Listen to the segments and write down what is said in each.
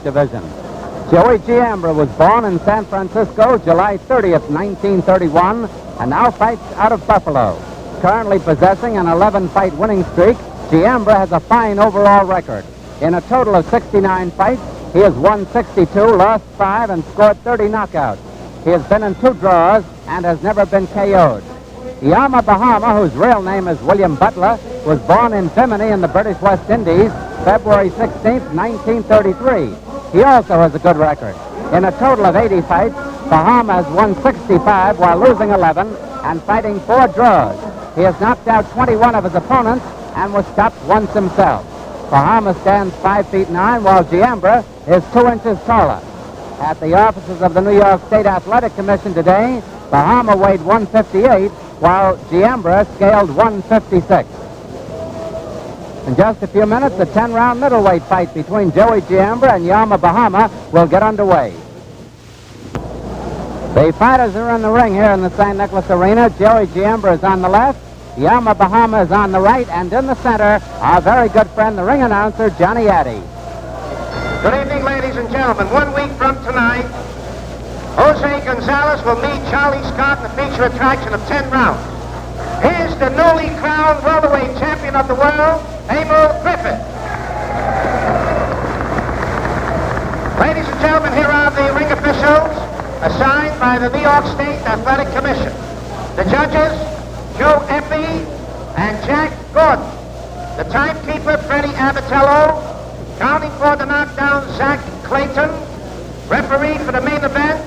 division. Joey Giambra was born in San Francisco July 30th, 1931, and now fights out of Buffalo. Currently possessing an 11-fight winning streak, Giambra has a fine overall record. In a total of 69 fights, he has won 62, lost 5, and scored 30 knockouts. He has been in 2 draws and has never been KO'd. Yama, Bahama, whose real name is William Butler, was born in Bimini in the British West Indies, February 16th, 1933. He also has a good record. In a total of 80 fights, Bahama has won 65 while losing 11 and fighting 4 draws. He has knocked out 21 of his opponents and was stopped once himself. Bahama stands 5 feet 9 while Giambra is 2 inches taller. At the offices of the New York State Athletic Commission today, Bahama weighed 158 while Giambra scaled 156. In just a few minutes, the 10-round middleweight fight between Joey Giambra and Yama Bahama will get underway. The fighters are in the ring here in the St. Nicholas Arena. Joey Giambra is on the left, Yama Bahama is on the right, and in the center, our very good friend, the ring announcer, Johnny Addy. Good evening, ladies and gentlemen. 1 week from tonight, Jose Gonzalez will meet Charlie Scott in the feature attraction of 10 rounds. Here's the newly crowned welterweight champion of the world, Emil Griffith. Ladies and gentlemen, here are the ring officials assigned by the New York State Athletic Commission. The judges, Joe Effie and Jack Gordon. The timekeeper, Freddie Abatello. Counting for the knockdown, Zach Clayton. Referee for the main event,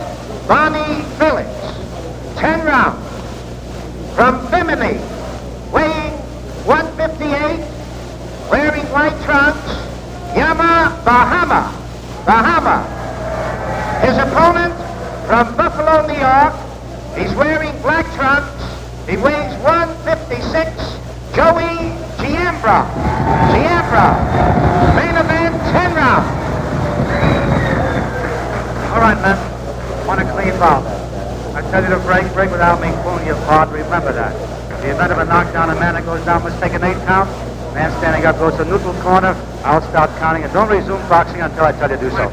Bonnie Phillips. 10 rounds. From Bimini, weighing 158, wearing white trunks, Yama Bahama. His opponent from Buffalo, New York, he's wearing black trunks. He weighs 156, Joey Giambra. Main event, 10 rounds. All right, men. Want a clean bout. I tell you to break without me pulling you apart. Remember that. In the event of a knockdown, a man that goes down must take an 8 count. Man standing up goes to neutral corner. I'll start counting, and don't resume boxing until I tell you to do so.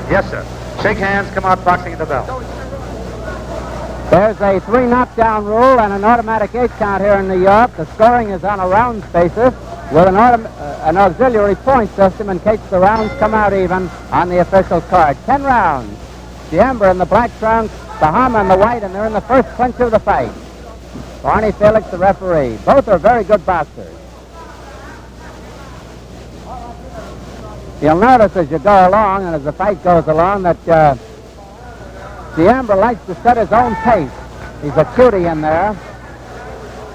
Yes, sir. Shake hands. Come out boxing at the bell. There's a 3 knockdown rule and an automatic 8 count here in New York. The scoring is on a rounds basis with an auxiliary point system in case the rounds come out even on the official card. 10 rounds. Giambra in the black trunks, Bahama in the white, and they're in the first clinch of the fight. Barney Felix, the referee. Both are very good boxers. You'll notice as you go along and as the fight goes along that Giambra likes to set his own pace. He's a cutie in there.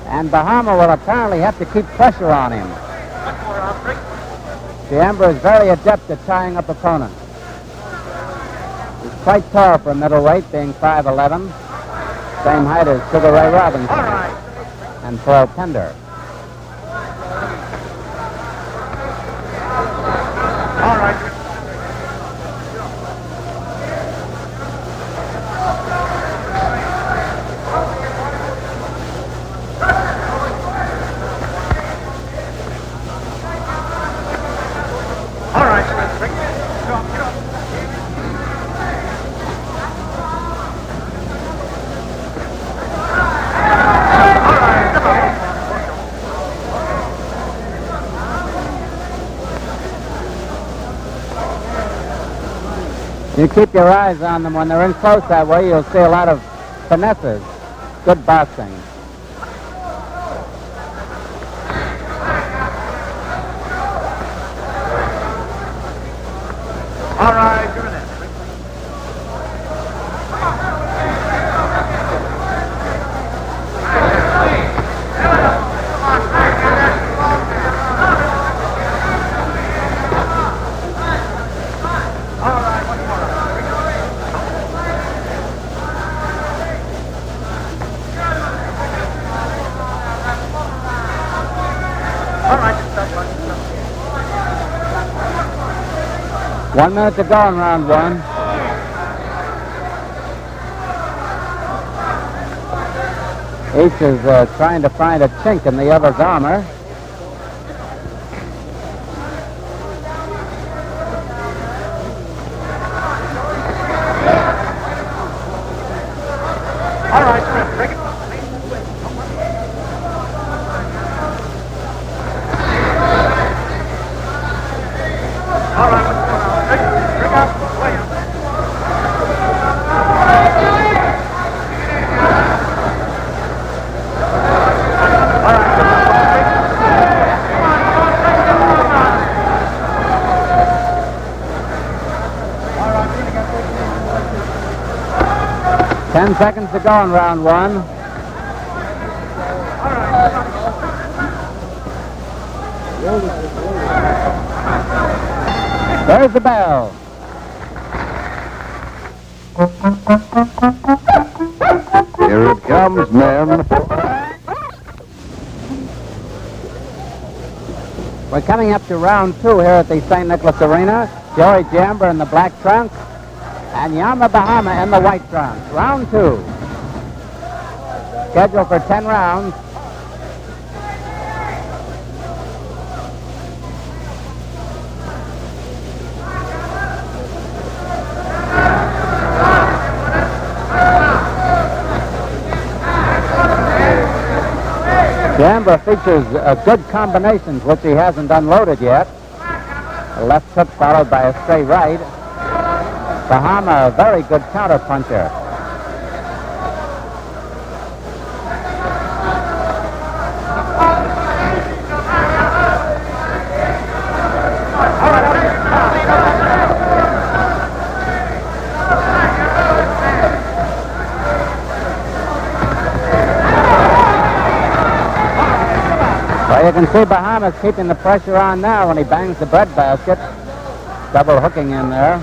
And Bahama will apparently have to keep pressure on him. Giambra is very adept at tying up opponents. He's quite tall for a middleweight, being 5'11". Same height as Sugar Ray Robinson. All right. And Pearl Pender. All right. You keep your eyes on them when they're in close that way. You'll see a lot of finesses. Good boxing. All right, good enough. All right, 1 minute to go in round 1. Each is trying to find a chink in the other's armor. 10 seconds to go in round one. There's the bell. Here it comes, men. We're coming up to round two here at the St. Nicholas Arena. Joey Giambra in the black trunk and Yama Bahama in the white trunk. Round two. Scheduled for 10 rounds. Giambra features good combinations, which he hasn't unloaded yet. A left hook followed by a straight right. Bahama, a very good counterpuncher. Well, you can see Bahama's keeping the pressure on now when he bangs the breadbasket. Double hooking in there.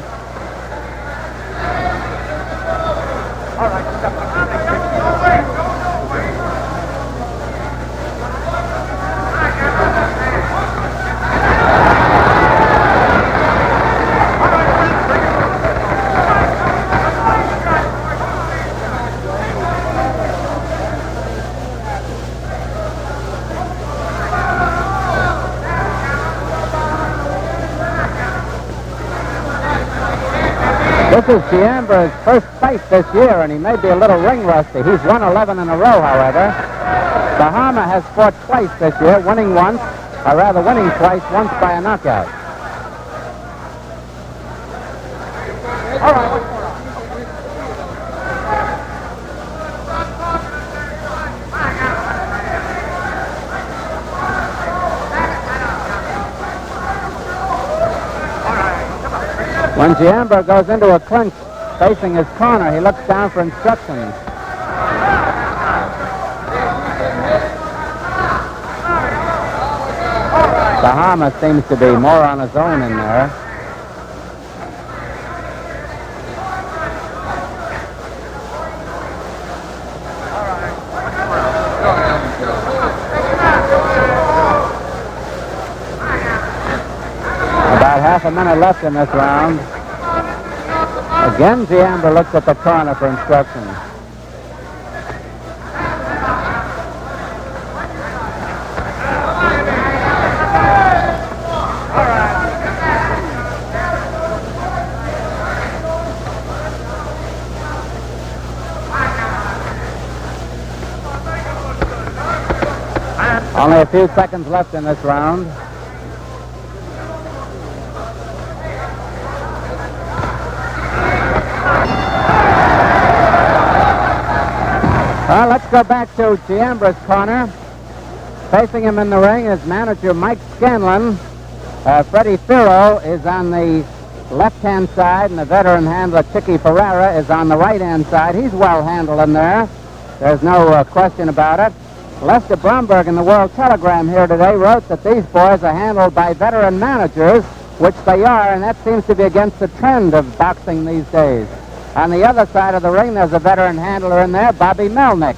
This is Giambra's first fight this year, and he may be a little ring rusty. He's won 11 in a row, however. Bahama has fought twice this year, winning once, or rather winning twice, once by a knockout. All right. When Giambra goes into a clinch facing his corner, he looks down for instructions. Bahama seems to be more on his own in there. About half a minute left in this round. Again, Giambra looks at the corner for instructions. Only a few seconds left in this round. Well, let's go back to Giambra's corner. Facing him in the ring is manager Mike Scanlon. Freddie Firo is on the left-hand side, and the veteran handler Chicky Ferreira is on the right-hand side. He's well handled in there. There's no question about it. Lester Bromberg in the World Telegram here today wrote that these boys are handled by veteran managers, which they are, and that seems to be against the trend of boxing these days. On the other side of the ring, there's a veteran handler in there, Bobby Melnick,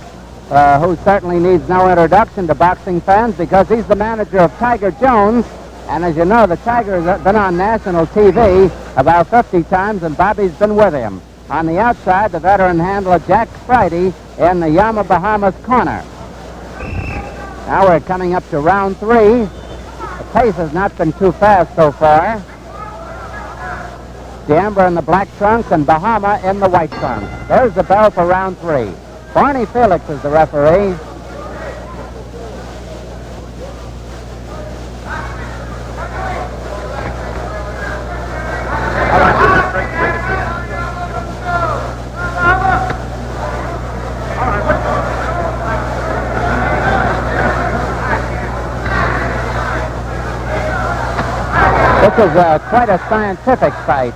who certainly needs no introduction to boxing fans because he's the manager of Tiger Jones. And as you know, the Tiger has been on national TV about 50 times, and Bobby's been with him. On the outside, the veteran handler Jack Friday in the Yama Bahamas corner. Now we're coming up to round three. The pace has not been too fast so far. Giambra in the black trunks and Bahama in the white trunks. There's the bell for round three. Barney Felix is the referee. This is quite a scientific fight.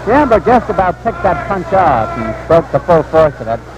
Giambra just about picked that punch off and broke the full force of it.